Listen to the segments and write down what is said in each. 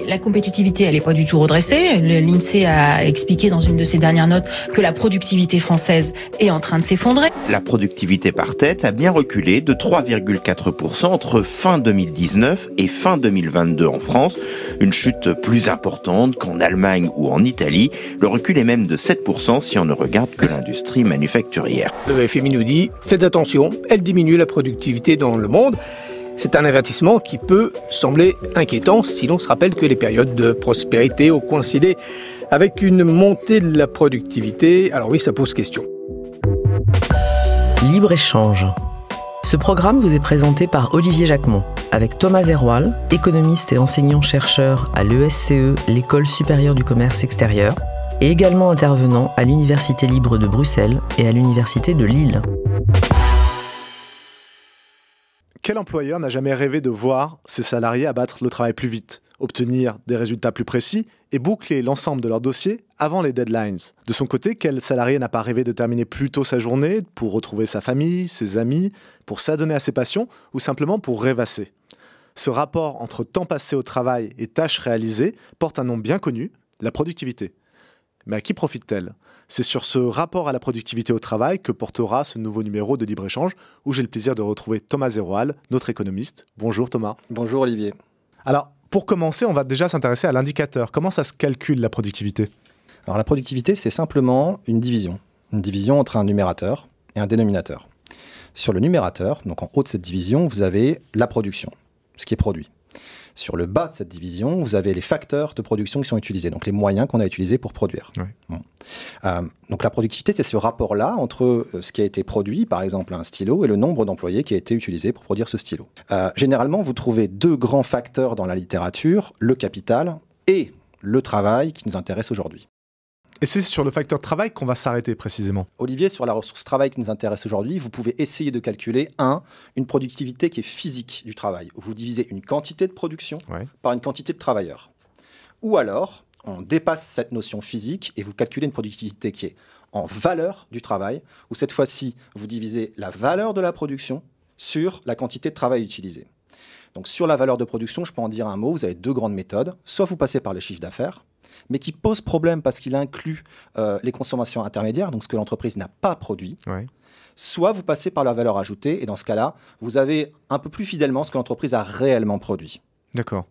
La compétitivité, elle n'est pas du tout redressée. L'INSEE a expliqué dans une de ses dernières notes que la productivité française est en train de s'effondrer. La productivité par tête a bien reculé de 3,4% entre fin 2019 et fin 2022 en France. Une chute plus importante qu'en Allemagne ou en Italie. Le recul est même de 7% si on ne regarde que l'industrie manufacturière. Le FMI nous dit, faites attention, elle diminue la productivité dans le monde. C'est un avertissement qui peut sembler inquiétant si l'on se rappelle que les périodes de prospérité ont coïncidé avec une montée de la productivité. Alors oui, ça pose question. Libre-échange. Ce programme vous est présenté par Olivier Jacquemont, avec Thomas Zerwal, économiste et enseignant-chercheur à l'ESCE, l'École supérieure du commerce extérieur, et également intervenant à l'Université libre de Bruxelles et à l'Université de Lille. Quel employeur n'a jamais rêvé de voir ses salariés abattre le travail plus vite, obtenir des résultats plus précis et boucler l'ensemble de leurs dossiers avant les deadlines? De son côté, quel salarié n'a pas rêvé de terminer plus tôt sa journée pour retrouver sa famille, ses amis, pour s'adonner à ses passions ou simplement pour rêvasser? Ce rapport entre temps passé au travail et tâches réalisées porte un nom bien connu, la productivité. Mais à qui profite-t-elle? C'est sur ce rapport à la productivité au travail que portera ce nouveau numéro de Libre-Échange, où j'ai le plaisir de retrouver Thomas Zerwal, notre économiste. Bonjour Thomas. Bonjour Olivier. Alors, pour commencer, on va déjà s'intéresser à l'indicateur. Comment ça se calcule la productivité? Alors la productivité, c'est simplement une division entre un numérateur et un dénominateur. Sur le numérateur, donc en haut de cette division, vous avez la production, ce qui est produit. Sur le bas de cette division, vous avez les facteurs de production qui sont utilisés, donc les moyens qu'on a utilisés pour produire. Oui. Bon. Donc la productivité, c'est ce rapport-là entre ce qui a été produit, par exemple un stylo, et le nombre d'employés qui a été utilisé pour produire ce stylo. Généralement, vous trouvez deux grands facteurs dans la littérature, le capital et le travail qui nous intéresse aujourd'hui. Et c'est sur le facteur travail qu'on va s'arrêter précisément. Olivier, sur la ressource travail qui nous intéresse aujourd'hui, vous pouvez essayer de calculer, une productivité qui est physique du travail. Vous divisez une quantité de production par une quantité de travailleurs. Ou alors, on dépasse cette notion physique et vous calculez une productivité qui est en valeur du travail, où cette fois-ci, vous divisez la valeur de la production sur la quantité de travail utilisée. Donc sur la valeur de production, je peux en dire un mot, vous avez deux grandes méthodes. Soit vous passez par le chiffre d'affaires, mais qui pose problème parce qu'il inclut les consommations intermédiaires, donc ce que l'entreprise n'a pas produit. Ouais. Soit vous passez par la valeur ajoutée, et dans ce cas-là, vous avez un peu plus fidèlement ce que l'entreprise a réellement produit. D'accord.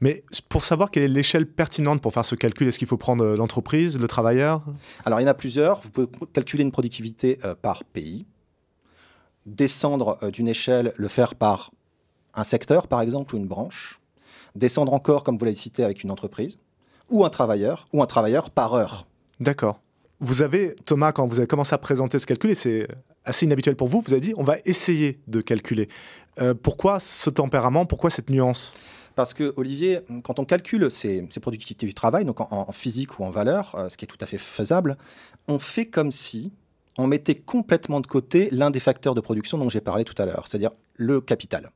Mais pour savoir quelle est l'échelle pertinente pour faire ce calcul, est-ce qu'il faut prendre l'entreprise, le travailleur? Alors il y en a plusieurs. Vous pouvez calculer une productivité par pays, descendre d'une échelle, le faire par un secteur, par exemple, ou une branche, descendre encore, comme vous l'avez cité, avec une entreprise, ou un travailleur par heure. D'accord. Vous avez, Thomas, quand vous avez commencé à présenter ce calcul, et c'est assez inhabituel pour vous, vous avez dit on va essayer de calculer. Pourquoi ce tempérament, pourquoi cette nuance? Parce que, Olivier, quand on calcule ces productivités du travail, donc en physique ou en valeur, ce qui est tout à fait faisable, on fait comme si on mettait complètement de côté l'un des facteurs de production dont j'ai parlé tout à l'heure, c'est-à-dire le capital.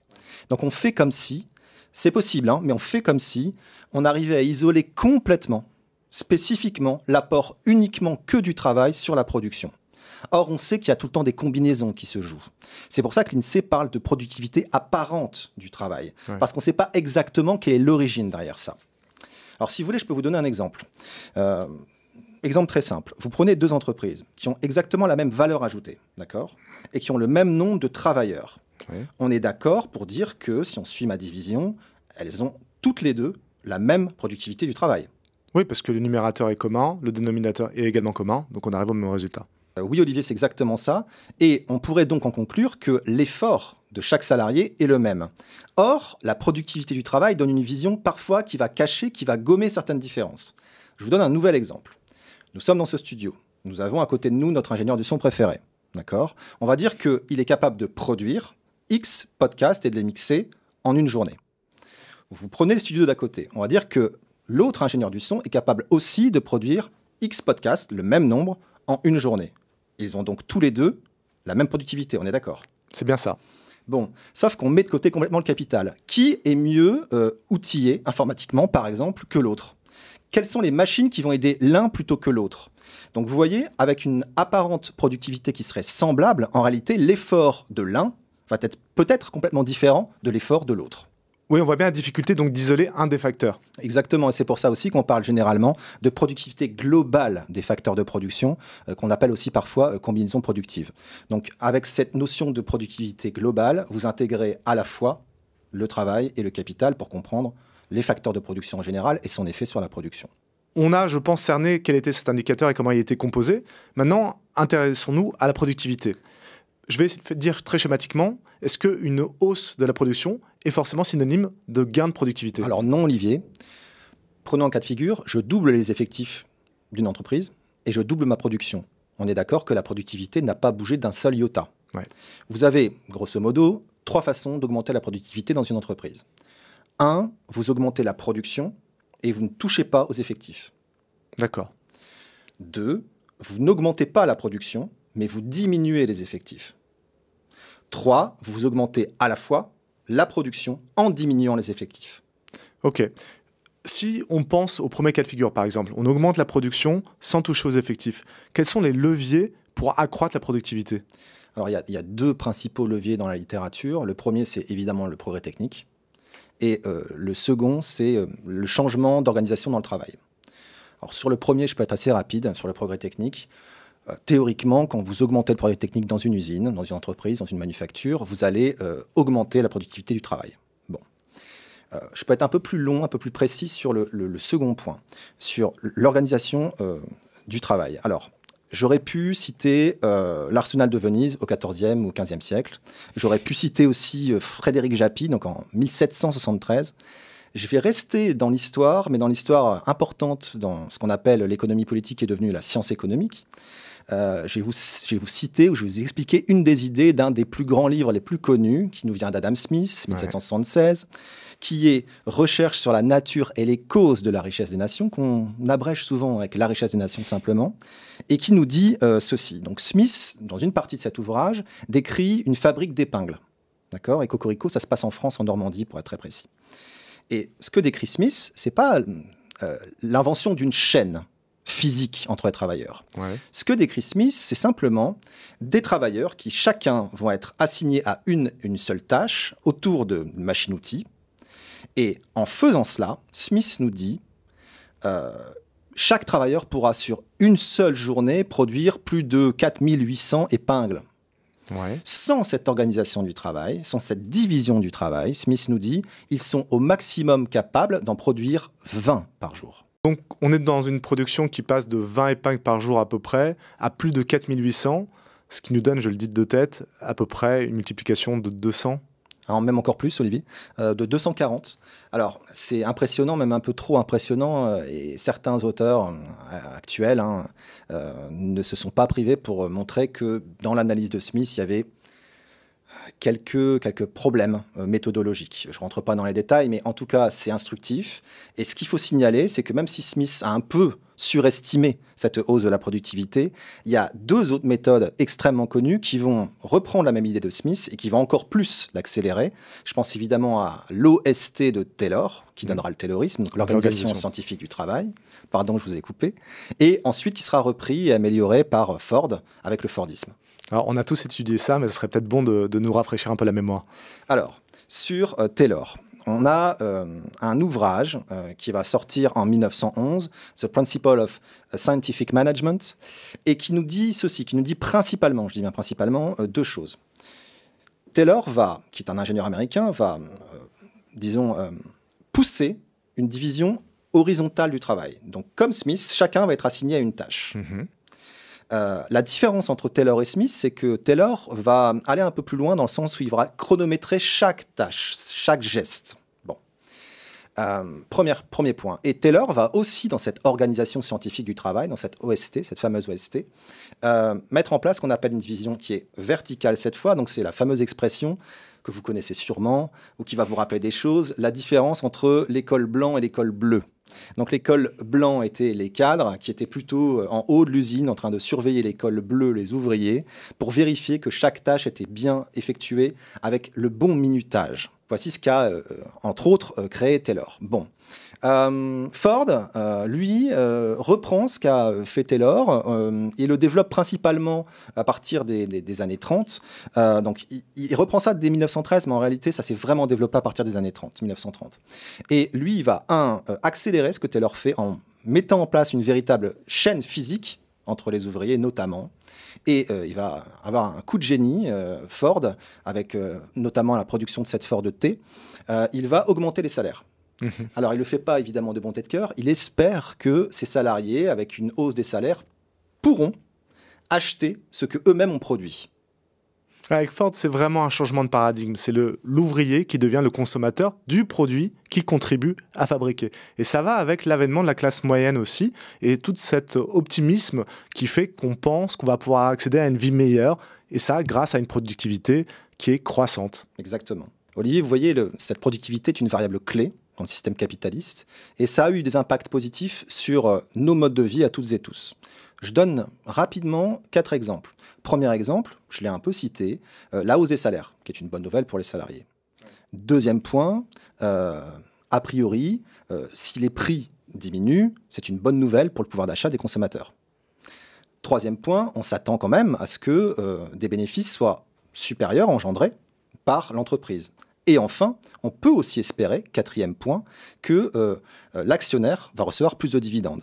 Donc on fait comme si, c'est possible, mais on fait comme si on arrivait à isoler complètement, spécifiquement, l'apport uniquement que du travail sur la production. Or, on sait qu'il y a tout le temps des combinaisons qui se jouent. C'est pour ça que l'INSEE parle de productivité apparente du travail, parce qu'on ne sait pas exactement quelle est l'origine derrière ça. Alors, si vous voulez, je peux vous donner un exemple. Exemple très simple. Vous prenez deux entreprises qui ont exactement la même valeur ajoutée, d'accord, et qui ont le même nombre de travailleurs. Oui. On est d'accord pour dire que, si on suit ma division, elles ont toutes les deux la même productivité du travail. Oui, parce que le numérateur est commun, le dénominateur est également commun, donc on arrive au même résultat. Oui, Olivier, c'est exactement ça. Et on pourrait donc en conclure que l'effort de chaque salarié est le même. Or, la productivité du travail donne une vision parfois qui va cacher, qui va gommer certaines différences. Je vous donne un nouvel exemple. Nous sommes dans ce studio. Nous avons à côté de nous notre ingénieur du son préféré. D'accord ? On va dire qu'il est capable de produire X podcasts et de les mixer en une journée. Vous prenez le studio d'à côté. On va dire que l'autre ingénieur du son est capable aussi de produire X podcasts, le même nombre, en une journée. Ils ont donc tous les deux la même productivité, on est d'accord? C'est bien ça. Bon, sauf qu'on met de côté complètement le capital. Qui est mieux outillé informatiquement, par exemple, que l'autre? Quelles sont les machines qui vont aider l'un plutôt que l'autre? Donc vous voyez, avec une apparente productivité qui serait semblable, en réalité, l'effort de l'un va être peut-être complètement différent de l'effort de l'autre. Oui, on voit bien la difficulté donc d'isoler un des facteurs. Exactement, et c'est pour ça aussi qu'on parle généralement de productivité globale des facteurs de production, qu'on appelle aussi parfois combinaison productive. Donc avec cette notion de productivité globale, vous intégrez à la fois le travail et le capital pour comprendre les facteurs de production en général et son effet sur la production. On a, je pense, cerné quel était cet indicateur et comment il était composé. Maintenant, intéressons-nous à la productivité. Je vais essayer de dire très schématiquement, est-ce qu'une hausse de la production est forcément synonyme de gain de productivité? Alors non, Olivier. Prenons un cas de figure, je double les effectifs d'une entreprise et je double ma production. On est d'accord que la productivité n'a pas bougé d'un seul iota. Ouais. Vous avez, grosso modo, 3 façons d'augmenter la productivité dans une entreprise. 1, vous augmentez la production et vous ne touchez pas aux effectifs. D'accord. 2, vous n'augmentez pas la production, mais vous diminuez les effectifs. 3, vous augmentez à la fois la production en diminuant les effectifs. Ok. Si on pense au premier cas de figure, par exemple, on augmente la production sans toucher aux effectifs, quels sont les leviers pour accroître la productivité? Alors, il y a 2 principaux leviers dans la littérature. Le premier, c'est évidemment le progrès technique. Et le second, c'est le changement d'organisation dans le travail. Alors, sur le premier, je peux être assez rapide sur le progrès technique. Théoriquement, quand vous augmentez le progrès technique dans une usine, dans une entreprise, dans une manufacture, vous allez augmenter la productivité du travail. Bon. Je peux être un peu plus long, un peu plus précis sur le second point, sur l'organisation du travail. Alors, j'aurais pu citer l'Arsenal de Venise au XIVe ou XVe siècle. J'aurais pu citer aussi Frédéric Japy, donc en 1773. Je vais rester dans l'histoire, mais dans l'histoire importante, dans ce qu'on appelle l'économie politique qui est devenue la science économique. Je vais vous citer ou je vais vous expliquer une des idées d'un des plus grands livres les plus connus, qui nous vient d'Adam Smith, 1776, qui est Recherche sur la nature et les causes de la richesse des nations, qu'on abrège souvent avec la richesse des nations simplement, et qui nous dit ceci. Donc Smith, dans une partie de cet ouvrage, décrit une fabrique d'épingles. D'accord ? Et Cocorico, ça se passe en France, en Normandie, pour être très précis. Et ce que décrit Smith, c'est pas l'invention d'une chaîne physique entre les travailleurs. Ouais. Ce que décrit Smith, c'est simplement des travailleurs qui chacun vont être assignés à une seule tâche autour de machines-outils. Et en faisant cela, Smith nous dit chaque travailleur pourra sur une seule journée produire plus de 4800 épingles. Ouais. Sans cette organisation du travail, sans cette division du travail, Smith nous dit ils sont au maximum capables d'en produire 20 par jour. Donc, on est dans une production qui passe de 20 épingles par jour à peu près à plus de 4800, ce qui nous donne, je le dis de tête, à peu près une multiplication de 200. Alors, même encore plus, Olivier, de 240. Alors, c'est impressionnant, même un peu trop impressionnant, et certains auteurs actuels ne se sont pas privés pour montrer que dans l'analyse de Smith, il y avait quelques problèmes méthodologiques. Je ne rentre pas dans les détails, mais en tout cas, c'est instructif. Et ce qu'il faut signaler, c'est que même si Smith a un peu surestimé cette hausse de la productivité, il y a 2 autres méthodes extrêmement connues qui vont reprendre la même idée de Smith et qui vont encore plus l'accélérer. Je pense évidemment à l'OST de Taylor, qui donnera le Taylorisme, donc l'Organisation scientifique du travail. Pardon, je vous ai coupé. Et ensuite, qui sera repris et amélioré par Ford avec le Fordisme. Alors, on a tous étudié ça, mais ce serait peut-être bon de nous rafraîchir un peu la mémoire. Alors, sur Taylor, on a un ouvrage qui va sortir en 1911, The Principle of Scientific Management, et qui nous dit ceci, qui nous dit principalement, je dis bien principalement, 2 choses. Taylor qui est un ingénieur américain, va, pousser une division horizontale du travail. Donc, comme Smith, chacun va être assigné à une tâche. Mm-hmm. La différence entre Taylor et Smith, c'est que Taylor va aller un peu plus loin dans le sens où il va chronométrer chaque tâche, chaque geste. Bon. Premier point. Et Taylor va aussi, dans cette organisation scientifique du travail, dans cette OST, cette fameuse OST, mettre en place ce qu'on appelle une division qui est verticale cette fois. Donc c'est la fameuse expression que vous connaissez sûrement, ou qui va vous rappeler des choses, la différence entre l'école blanc et l'école bleue. Donc l'école blanc était les cadres qui étaient plutôt en haut de l'usine en train de surveiller l'école bleue, les ouvriers, pour vérifier que chaque tâche était bien effectuée avec le bon minutage. Voici ce qu'a, entre autres, créé Taylor. Bon. Ford, lui, reprend ce qu'a fait Taylor et le développe principalement à partir des années 30. Donc, il reprend ça dès 1913, mais en réalité, ça s'est vraiment développé à partir des années 30, 1930. Et lui, il va, accélérer ce que Taylor fait en mettant en place une véritable chaîne physique entre les ouvriers, notamment. Et il va avoir un coup de génie, Ford, avec notamment la production de cette Ford T. Il va augmenter les salaires. Alors, il ne le fait pas, évidemment, de bonté de cœur. Il espère que ses salariés, avec une hausse des salaires, pourront acheter ce qu'eux-mêmes ont produit. Avec Ford, c'est vraiment un changement de paradigme. C'est l'ouvrier qui devient le consommateur du produit qu'il contribue à fabriquer. Et ça va avec l'avènement de la classe moyenne aussi, et tout cet optimisme qui fait qu'on pense qu'on va pouvoir accéder à une vie meilleure, et ça grâce à une productivité qui est croissante. Exactement. Olivier, vous voyez, cette productivité est une variable clé dans le système capitaliste, et ça a eu des impacts positifs sur nos modes de vie à toutes et tous. Je donne rapidement 4 exemples. Premier exemple, je l'ai un peu cité, la hausse des salaires, qui est une bonne nouvelle pour les salariés. Deuxième point, a priori, si les prix diminuent, c'est une bonne nouvelle pour le pouvoir d'achat des consommateurs. Troisième point, on s'attend quand même à ce que des bénéfices soient supérieurs engendrés par l'entreprise. Et enfin, on peut aussi espérer, quatrième point, que l'actionnaire va recevoir plus de dividendes.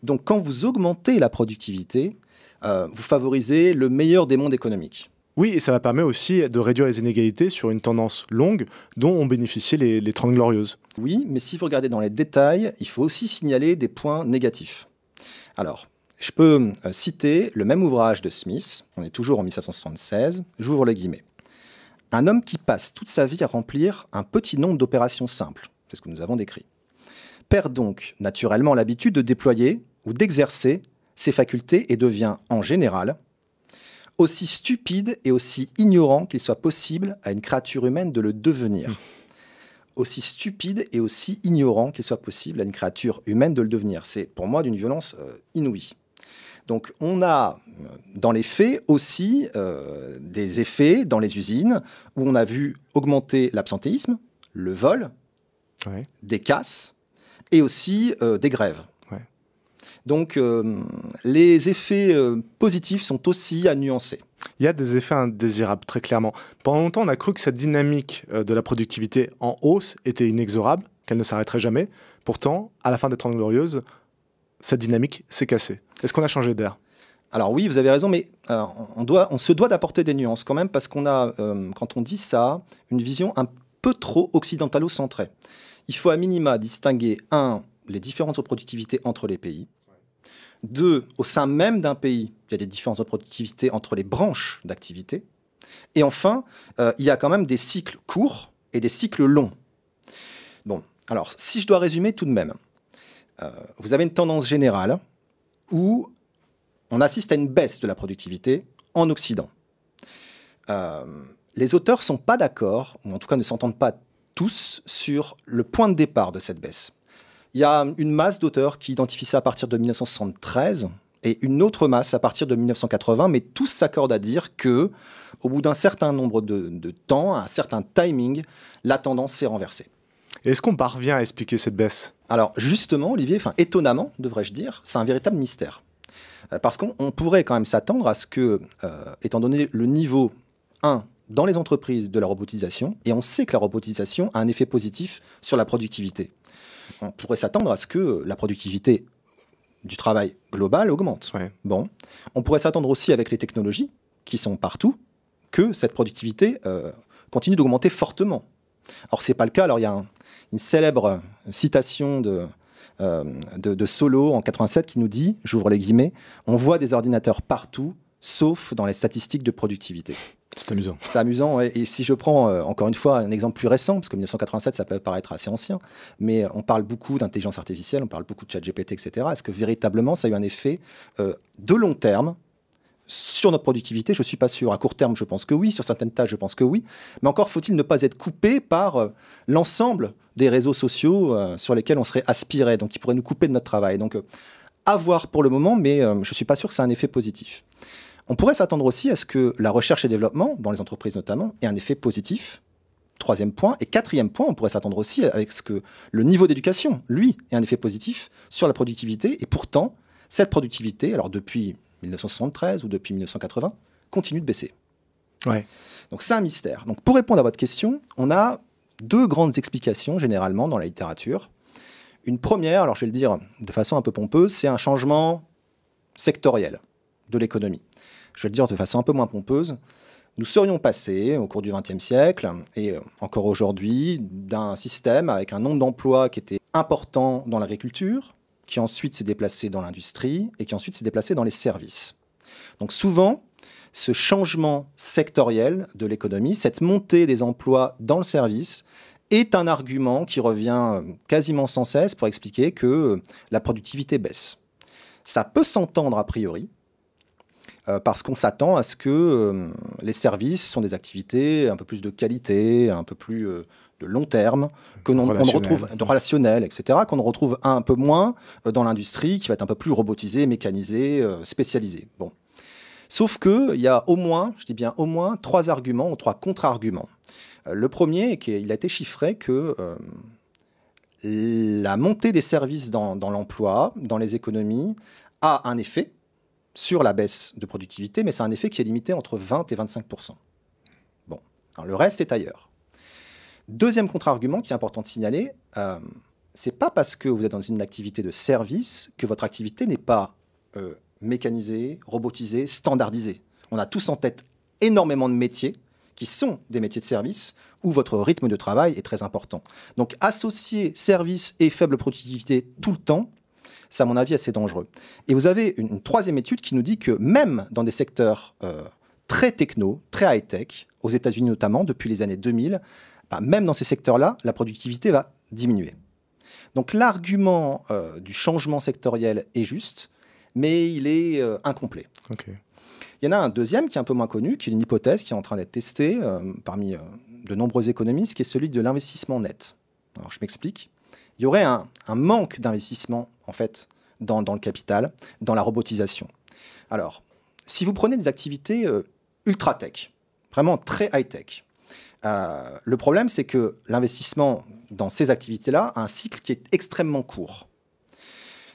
Donc quand vous augmentez la productivité, vous favorisez le meilleur des mondes économiques. Oui, et ça va permettre aussi de réduire les inégalités sur une tendance longue dont ont bénéficié les 30 Glorieuses. Oui, mais si vous regardez dans les détails, il faut aussi signaler des points négatifs. Alors, je peux citer le même ouvrage de Smith, on est toujours en 1776, j'ouvre les guillemets. Un homme qui passe toute sa vie à remplir un petit nombre d'opérations simples, c'est ce que nous avons décrit, perd donc naturellement l'habitude de déployer ou d'exercer ses facultés et devient, en général, aussi stupide et aussi ignorant qu'il soit possible à une créature humaine de le devenir. Aussi stupide et aussi ignorant qu'il soit possible à une créature humaine de le devenir. C'est pour moi d'une violence inouïe. Donc on a dans les faits aussi des effets dans les usines où on a vu augmenter l'absentéisme, le vol, des casses et aussi des grèves. Donc les effets positifs sont aussi à nuancer. Il y a des effets indésirables, très clairement. Pendant longtemps, on a cru que cette dynamique de la productivité en hausse était inexorable, qu'elle ne s'arrêterait jamais. Pourtant, à la fin des 30 Glorieuses, cette dynamique s'est cassée. Est-ce qu'on a changé d'air ? Alors oui, vous avez raison, mais on se doit d'apporter des nuances quand même, parce qu'on a, quand on dit ça, une vision un peu trop occidentalo-centrée. Il faut à minima distinguer, 1, les différences de productivité entre les pays. 2, au sein même d'un pays, il y a des différences de productivité entre les branches d'activité. Et enfin, il y a quand même des cycles courts et des cycles longs. Bon, alors, si je dois résumer tout de même, vous avez une tendance générale où on assiste à une baisse de la productivité en Occident. Les auteurs ne sont pas d'accord, ou en tout cas ne s'entendent pas tous, sur le point de départ de cette baisse. Il y a une masse d'auteurs qui identifient ça à partir de 1973 et une autre masse à partir de 1980, mais tous s'accordent à dire que, au bout d'un certain nombre de temps, un certain timing, la tendance s'est renversée. Est-ce qu'on parvient à expliquer cette baisse ? Alors justement, Olivier, étonnamment, devrais-je dire, c'est un véritable mystère. Parce qu'on pourrait quand même s'attendre à ce que, étant donné le niveau 1 dans les entreprises de la robotisation, et on sait que la robotisation a un effet positif sur la productivité, on pourrait s'attendre à ce que la productivité du travail global augmente. Ouais. Bon. On pourrait s'attendre aussi avec les technologies qui sont partout, que cette productivité continue d'augmenter fortement. Or, ce n'est pas le cas. Alors, il y a une célèbre citation de Solow en 87 qui nous dit, j'ouvre les guillemets, « On voit des ordinateurs partout, sauf dans les statistiques de productivité ». C'est amusant. C'est amusant, ouais. Et si je prends encore une fois un exemple plus récent, parce que 1987 ça peut paraître assez ancien, mais on parle beaucoup d'intelligence artificielle, on parle beaucoup de ChatGPT, etc. Est-ce que véritablement ça a eu un effet de long terme sur notre productivité? Je ne suis pas sûr. À court terme, je pense que oui. Sur certaines tâches, je pense que oui. Mais encore faut-il ne pas être coupé par l'ensemble des réseaux sociaux sur lesquels on serait aspiré, donc qui pourraient nous couper de notre travail. Donc à voir pour le moment, mais je ne suis pas sûr que c'est un effet positif. On pourrait s'attendre aussi à ce que la recherche et développement, dans les entreprises notamment, ait un effet positif Troisième point. Et quatrième point, on pourrait s'attendre aussi avec ce que le niveau d'éducation, lui, ait un effet positif sur la productivité. Et pourtant, cette productivité, alors depuis 1973 ou depuis 1980, continue de baisser. Ouais. Donc c'est un mystère. Donc pour répondre à votre question, on a deux grandes explications généralement dans la littérature. Une première, alors je vais le dire de façon un peu pompeuse, c'est un changement sectoriel de l'économie. Je vais le dire de façon un peu moins pompeuse. Nous serions passés au cours du XXe siècle et encore aujourd'hui d'un système avec un nombre d'emplois qui était important dans l'agriculture, qui ensuite s'est déplacé dans l'industrie et qui ensuite s'est déplacé dans les services. Donc souvent, ce changement sectoriel de l'économie, cette montée des emplois dans le service, est un argument qui revient quasiment sans cesse pour expliquer que la productivité baisse. Ça peut s'entendre a priori, parce qu'on s'attend à ce que les services sont des activités un peu plus de qualité, un peu plus de long terme, qu'on retrouve de relationnel, etc., qu'on retrouve un peu moins dans l'industrie, qui va être un peu plus robotisée, mécanisée, spécialisée. Bon. Sauf qu'il y a au moins, je dis bien au moins, 3 arguments ou 3 contre-arguments. Le premier, il a été chiffré que la montée des services dans l'emploi, dans les économies, a un effet sur la baisse de productivité, mais c'est un effet qui est limité entre 20 et 25%. Bon, alors le reste est ailleurs. Deuxième contre-argument qui est important de signaler, c'est pas parce que vous êtes dans une activité de service que votre activité n'est pas mécanisée, robotisée, standardisée. On a tous en tête énormément de métiers qui sont des métiers de service où votre rythme de travail est très important. Donc associer service et faible productivité tout le temps, c'est à mon avis assez dangereux. Et vous avez une troisième étude qui nous dit que même dans des secteurs très techno, très high-tech, aux États-Unis notamment, depuis les années 2000, même dans ces secteurs-là, la productivité va diminuer. Donc l'argument du changement sectoriel est juste, mais il est incomplet. Okay. Il y en a un deuxième qui est un peu moins connu, qui est une hypothèse qui est en train d'être testée parmi de nombreux économistes, qui est celui de l'investissement net. Alors je m'explique. Il y aurait un manque d'investissement, en fait, dans le capital, dans la robotisation. Alors, si vous prenez des activités ultra-tech, vraiment très high-tech, le problème, c'est que l'investissement dans ces activités-là a un cycle qui est extrêmement court.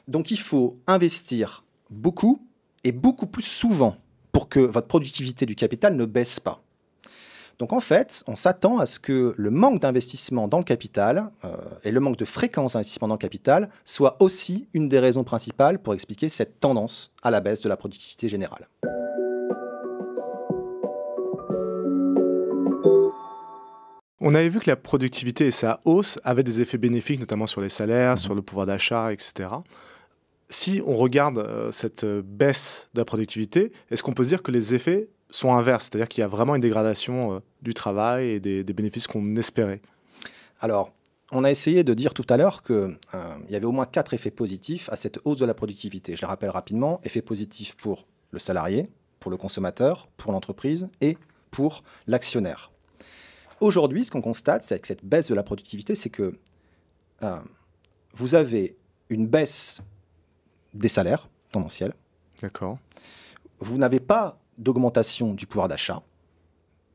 Donc, il faut investir beaucoup et beaucoup plus souvent pour que votre productivité du capital ne baisse pas. Donc en fait, on s'attend à ce que le manque d'investissement dans le capital et le manque de fréquence d'investissement dans le capital soit aussi une des raisons principales pour expliquer cette tendance à la baisse de la productivité générale. On avait vu que la productivité et sa hausse avaient des effets bénéfiques, notamment sur les salaires, sur le pouvoir d'achat, etc. Si on regarde cette baisse de la productivité, est-ce qu'on peut se dire que les effets sont inverses, c'est-à-dire qu'il y a vraiment une dégradation du travail et des bénéfices qu'on espérait? Alors, on a essayé de dire tout à l'heure qu'il y avait au moins 4 effets positifs à cette hausse de la productivité. Je les rappelle rapidement. Effet positif pour le salarié, pour le consommateur, pour l'entreprise et pour l'actionnaire. Aujourd'hui, ce qu'on constate, c'est avec cette baisse de la productivité, c'est que vous avez une baisse des salaires tendanciels. D'accord. Vous n'avez pas d'augmentation du pouvoir d'achat.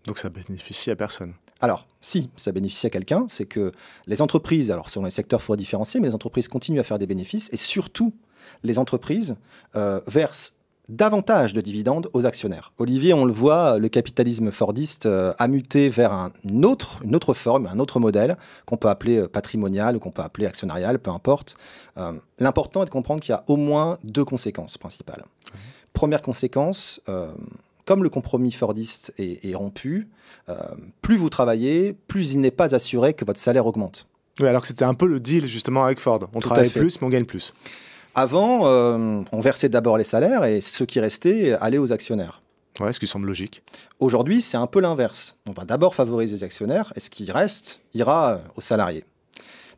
Donc ça bénéficie à personne. Alors, si ça bénéficie à quelqu'un, c'est que les entreprises, alors selon les secteurs, il faut différencier, mais les entreprises continuent à faire des bénéfices et surtout, les entreprises versent davantage de dividendes aux actionnaires. Olivier, on le voit, le capitalisme fordiste a muté vers une autre forme, un autre modèle qu'on peut appeler patrimonial ou qu'on peut appeler actionnarial, peu importe. L'important est de comprendre qu'il y a au moins 2 conséquences principales. Première conséquence, comme le compromis fordiste est rompu, plus vous travaillez, plus il n'est pas assuré que votre salaire augmente. Oui, alors que c'était un peu le deal justement avec Ford. On travaille plus, mais on gagne plus. Avant, on versait d'abord les salaires et ceux qui restaient allaient aux actionnaires. Ouais, ce qui semble logique. Aujourd'hui, c'est un peu l'inverse. On va d'abord favoriser les actionnaires et ce qui reste ira aux salariés.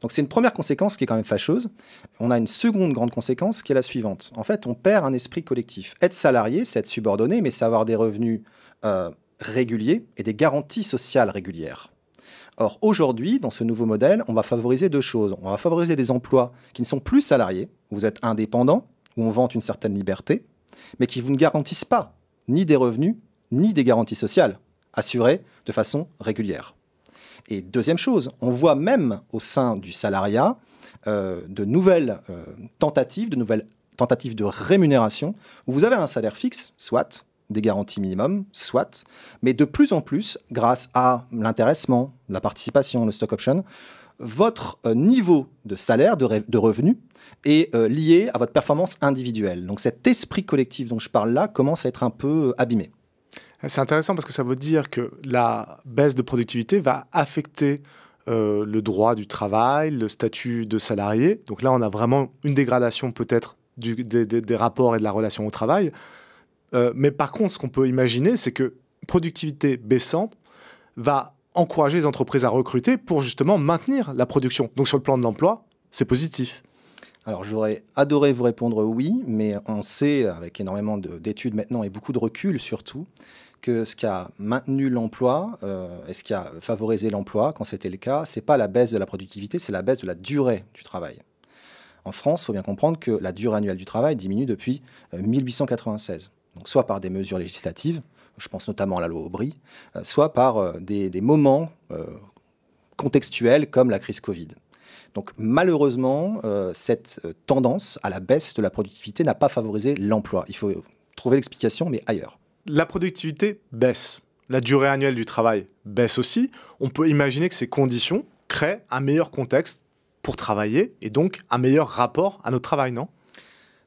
Donc c'est une première conséquence qui est quand même fâcheuse. On a une seconde grande conséquence qui est la suivante. En fait, on perd un esprit collectif. Être salarié, c'est être subordonné, mais c'est avoir des revenus réguliers et des garanties sociales régulières. Or, aujourd'hui, dans ce nouveau modèle, on va favoriser 2 choses. On va favoriser des emplois qui ne sont plus salariés, où vous êtes indépendant, où on vante une certaine liberté, mais qui vous ne garantissent pas ni des revenus, ni des garanties sociales assurées de façon régulière. Et deuxième chose, on voit même au sein du salariat de nouvelles tentatives de rémunération, où vous avez un salaire fixe, soit, des garanties minimum, soit, mais de plus en plus, grâce à l'intéressement, la participation, le stock option, votre niveau de salaire, de revenu, est lié à votre performance individuelle. Donc cet esprit collectif dont je parle là commence à être un peu abîmé. C'est intéressant parce que ça veut dire que la baisse de productivité va affecter le droit du travail, le statut de salarié. Donc là, on a vraiment une dégradation peut-être des rapports et de la relation au travail. Mais par contre, ce qu'on peut imaginer, c'est que productivité baissante va encourager les entreprises à recruter pour justement maintenir la production. Donc sur le plan de l'emploi, c'est positif. Alors j'aurais adoré vous répondre oui, mais on sait, avec énormément d'études maintenant et beaucoup de recul surtout, que ce qui a maintenu l'emploi et ce qui a favorisé l'emploi, quand c'était le cas, c'est pas la baisse de la productivité, c'est la baisse de la durée du travail. En France, il faut bien comprendre que la durée annuelle du travail diminue depuis 1896. Donc soit par des mesures législatives, je pense notamment à la loi Aubry, soit par des moments contextuels comme la crise Covid. Donc malheureusement, cette tendance à la baisse de la productivité n'a pas favorisé l'emploi. Il faut trouver l'explication, mais ailleurs. La productivité baisse. La durée annuelle du travail baisse aussi. On peut imaginer que ces conditions créent un meilleur contexte pour travailler et donc un meilleur rapport à notre travail, non ?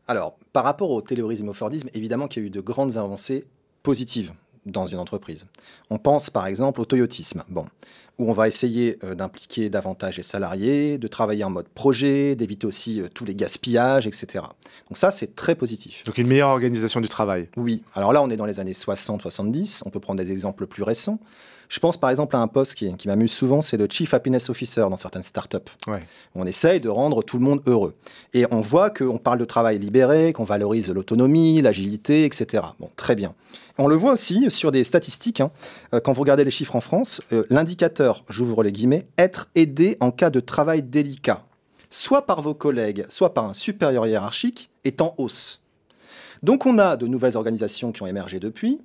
Alors, par rapport au taylorisme et au fordisme, évidemment qu'il y a eu de grandes avancées positives dans une entreprise. On pense par exemple au toyotisme, où on va essayer d'impliquer davantage les salariés, de travailler en mode projet, d'éviter aussi tous les gaspillages, etc. Donc ça, c'est très positif. Donc une meilleure organisation du travail. Oui, alors là, on est dans les années 60-70, on peut prendre des exemples plus récents. Je pense par exemple à un poste qui m'amuse souvent, c'est le Chief Happiness Officer dans certaines startups. Ouais. On essaye de rendre tout le monde heureux. Et on voit qu'on parle de travail libéré, qu'on valorise l'autonomie, l'agilité, etc. Bon, très bien. On le voit aussi sur des statistiques. Quand vous regardez les chiffres en France, l'indicateur, j'ouvre les guillemets, être aidé en cas de travail délicat, soit par vos collègues, soit par un supérieur hiérarchique, est en hausse. Donc on a de nouvelles organisations qui ont émergé depuis.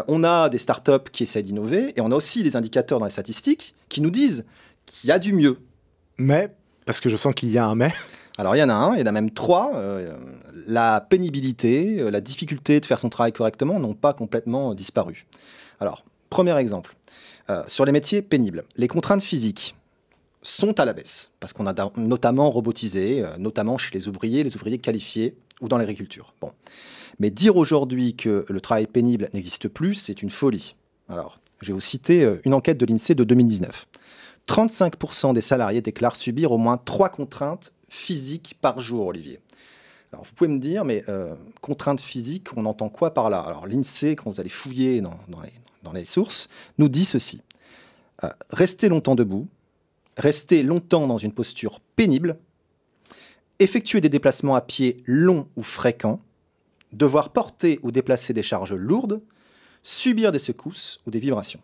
On a des startups qui essaient d'innover et on a aussi des indicateurs dans les statistiques qui nous disent qu'il y a du mieux. Mais, parce que je sens qu'il y a un mais. Alors il y en a un, il y en a même trois. La pénibilité, la difficulté de faire son travail correctement n'ont pas complètement disparu. Alors, premier exemple, sur les métiers pénibles, les contraintes physiques sont à la baisse parce qu'on a notamment robotisé, notamment chez les ouvriers qualifiés ou dans l'agriculture. Bon. Mais dire aujourd'hui que le travail pénible n'existe plus, c'est une folie. Alors, je vais vous citer une enquête de l'INSEE de 2019. 35% des salariés déclarent subir au moins 3 contraintes physiques par jour, Olivier. Alors, vous pouvez me dire, mais contraintes physiques, on entend quoi par là? Alors, l'INSEE, quand vous allez fouiller dans les sources, nous dit ceci. Rester longtemps debout, rester longtemps dans une posture pénible, effectuer des déplacements à pied longs ou fréquents, devoir porter ou déplacer des charges lourdes, subir des secousses ou des vibrations.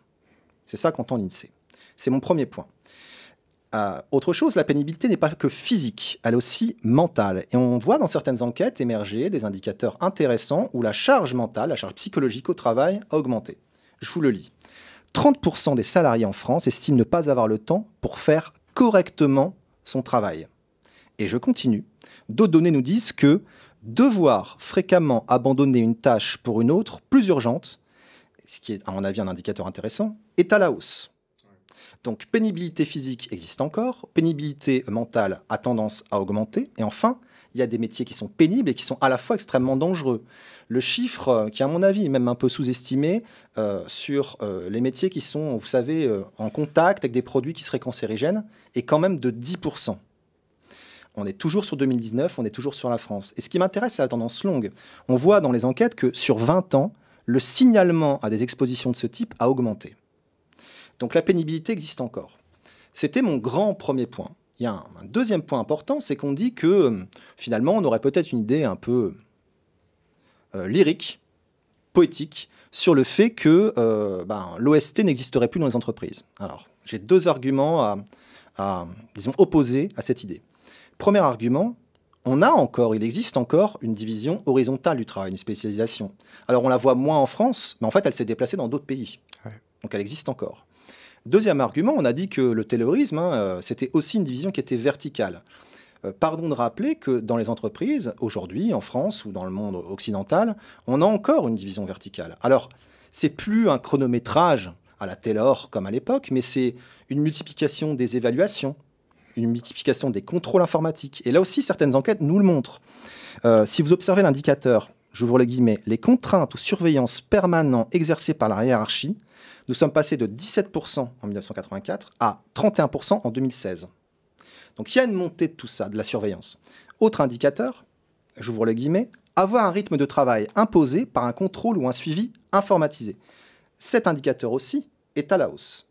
C'est ça qu'entend l'INSEE. C'est mon premier point. Autre chose, la pénibilité n'est pas que physique, elle est aussi mentale. Et on voit dans certaines enquêtes émerger des indicateurs intéressants où la charge mentale, la charge psychologique au travail a augmenté. Je vous le lis. 30% des salariés en France estiment ne pas avoir le temps pour faire correctement son travail. Et je continue. D'autres données nous disent que devoir fréquemment abandonner une tâche pour une autre plus urgente, ce qui est à mon avis un indicateur intéressant, est à la hausse. Donc pénibilité physique existe encore, pénibilité mentale a tendance à augmenter, et enfin, il y a des métiers qui sont pénibles et qui sont à la fois extrêmement dangereux. Le chiffre qui, à mon avis, est même un peu sous-estimé sur les métiers qui sont, vous savez, en contact avec des produits qui seraient cancérigènes, est quand même de 10%. On est toujours sur 2019, on est toujours sur la France. Et ce qui m'intéresse, c'est la tendance longue. On voit dans les enquêtes que sur 20 ans, le signalement à des expositions de ce type a augmenté. Donc la pénibilité existe encore. C'était mon grand premier point. Il y a un deuxième point important, c'est qu'on dit que finalement, on aurait peut-être une idée un peu lyrique, poétique, sur le fait que l'OST n'existerait plus dans les entreprises. Alors, j'ai deux arguments disons, opposés à cette idée. Premier argument, il existe encore une division horizontale du travail, une spécialisation. Alors on la voit moins en France, mais en fait elle s'est déplacée dans d'autres pays. Ouais. Donc elle existe encore. Deuxième argument, on a dit que le taylorisme, c'était aussi une division qui était verticale. Pardon de rappeler que dans les entreprises, aujourd'hui, en France ou dans le monde occidental, on a encore une division verticale. Alors, c'est plus un chronométrage à la Taylor comme à l'époque, mais c'est une multiplication des évaluations, une multiplication des contrôles informatiques. Et là aussi, certaines enquêtes nous le montrent. Si vous observez l'indicateur, j'ouvre les guillemets, les contraintes ou surveillance permanentes exercées par la hiérarchie, nous sommes passés de 17% en 1984 à 31% en 2016. Donc il y a une montée de tout ça, de la surveillance. Autre indicateur, j'ouvre les guillemets, avoir un rythme de travail imposé par un contrôle ou un suivi informatisé. Cet indicateur aussi est à la hausse.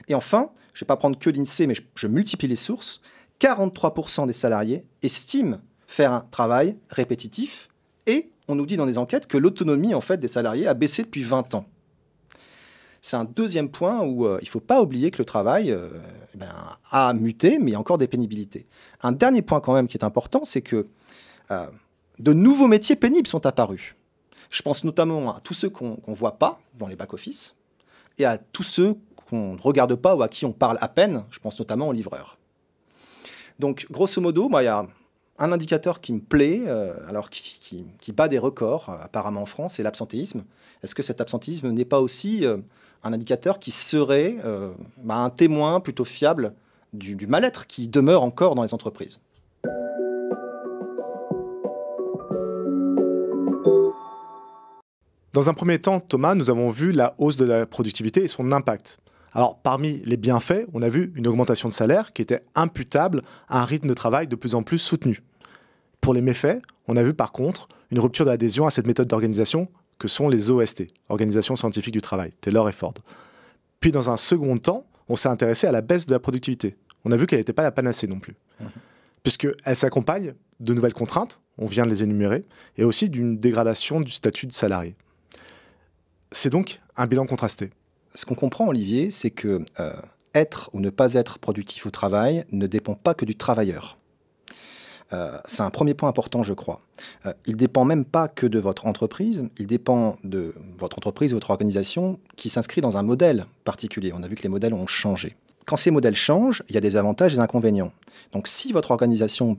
Et enfin, je ne vais pas prendre que l'INSEE, mais je multiplie les sources, 43% des salariés estiment faire un travail répétitif et on nous dit dans les enquêtes que l'autonomie en fait, des salariés a baissé depuis 20 ans. C'est un deuxième point où il ne faut pas oublier que le travail a muté, mais il y a encore des pénibilités. Un dernier point quand même qui est important, c'est que de nouveaux métiers pénibles sont apparus. Je pense notamment à tous ceux qu'on ne voit pas dans les back-office et à tous ceux qu'on ne regarde pas ou à qui on parle à peine. Je pense notamment aux livreurs. Donc, grosso modo, il y a un indicateur qui me plaît, qui bat des records apparemment en France, c'est l'absentéisme. Est-ce que cet absentéisme n'est pas aussi un indicateur qui serait un témoin plutôt fiable du mal-être qui demeure encore dans les entreprises? Dans un premier temps, Thomas, nous avons vu la hausse de la productivité et son impact. Alors, parmi les bienfaits, on a vu une augmentation de salaire qui était imputable à un rythme de travail de plus en plus soutenu. Pour les méfaits, on a vu par contre une rupture d'adhésion à cette méthode d'organisation que sont les OST, Organisations Scientifiques du Travail, Taylor et Ford. Puis dans un second temps, on s'est intéressé à la baisse de la productivité. On a vu qu'elle n'était pas la panacée non plus, puisqu'elle s'accompagne de nouvelles contraintes, on vient de les énumérer, et aussi d'une dégradation du statut de salarié. C'est donc un bilan contrasté. Ce qu'on comprend, Olivier, c'est que être ou ne pas être productif au travail ne dépend pas que du travailleur. C'est un premier point important, je crois. Il ne dépend même pas que de votre entreprise, il dépend de votre entreprise, votre organisation, qui s'inscrit dans un modèle particulier. On a vu que les modèles ont changé. Quand ces modèles changent, il y a des avantages et des inconvénients. Donc si votre organisation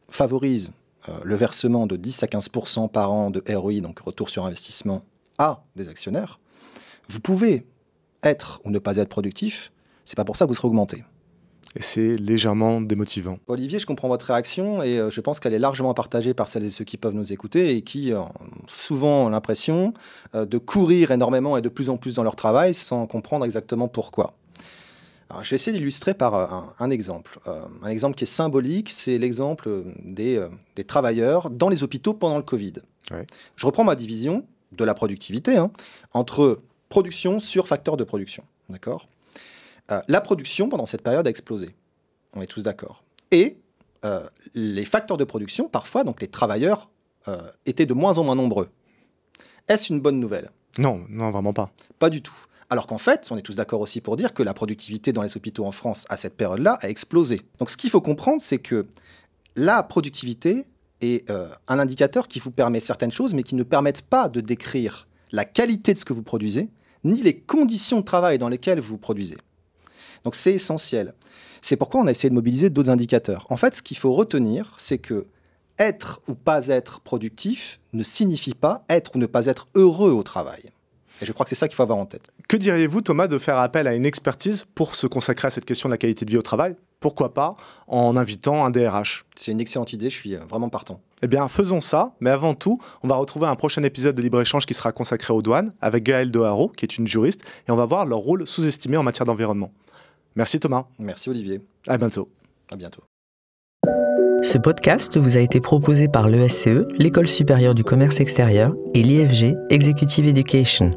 favorise le versement de 10 à 15% par an de ROI, donc retour sur investissement, à des actionnaires, vous pouvez être ou ne pas être productif, c'est pas pour ça que vous serez augmenté. Et c'est légèrement démotivant. Olivier, je comprends votre réaction et je pense qu'elle est largement partagée par celles et ceux qui peuvent nous écouter et qui ont souvent l'impression de courir énormément et de plus en plus dans leur travail sans comprendre exactement pourquoi. Alors, je vais essayer d'illustrer par un exemple. Un exemple qui est symbolique, c'est l'exemple des travailleurs dans les hôpitaux pendant le Covid. Ouais. Je reprends ma division de la productivité entre production sur facteur de production. D'accord ? La production, pendant cette période, a explosé. On est tous d'accord. Et les facteurs de production, parfois, donc les travailleurs, étaient de moins en moins nombreux. Est-ce une bonne nouvelle ? Non, vraiment pas. Pas du tout. Alors qu'en fait, on est tous d'accord aussi pour dire que la productivité dans les hôpitaux en France, à cette période-là, a explosé. Donc ce qu'il faut comprendre, c'est que la productivité est un indicateur qui vous permet certaines choses, mais qui ne permettent pas de décrire la qualité de ce que vous produisez, ni les conditions de travail dans lesquelles vous produisez. Donc c'est essentiel. C'est pourquoi on a essayé de mobiliser d'autres indicateurs. En fait, ce qu'il faut retenir, c'est que être ou pas être productif ne signifie pas être ou ne pas être heureux au travail. Et je crois que c'est ça qu'il faut avoir en tête. Que diriez-vous, Thomas, de faire appel à une expertise pour se consacrer à cette question de la qualité de vie au travail ? Pourquoi pas en invitant un DRH ? C'est une excellente idée, je suis vraiment partant. Eh bien, faisons ça, mais avant tout, on va retrouver un prochain épisode de Libre-Échange qui sera consacré aux douanes, avec Gaëlle Doharo, qui est une juriste, et on va voir leur rôle sous-estimé en matière d'environnement. Merci Thomas. Merci Olivier. À bientôt. À bientôt. Ce podcast vous a été proposé par l'ESCE, l'École supérieure du commerce extérieur, et l'IFG, Executive Education.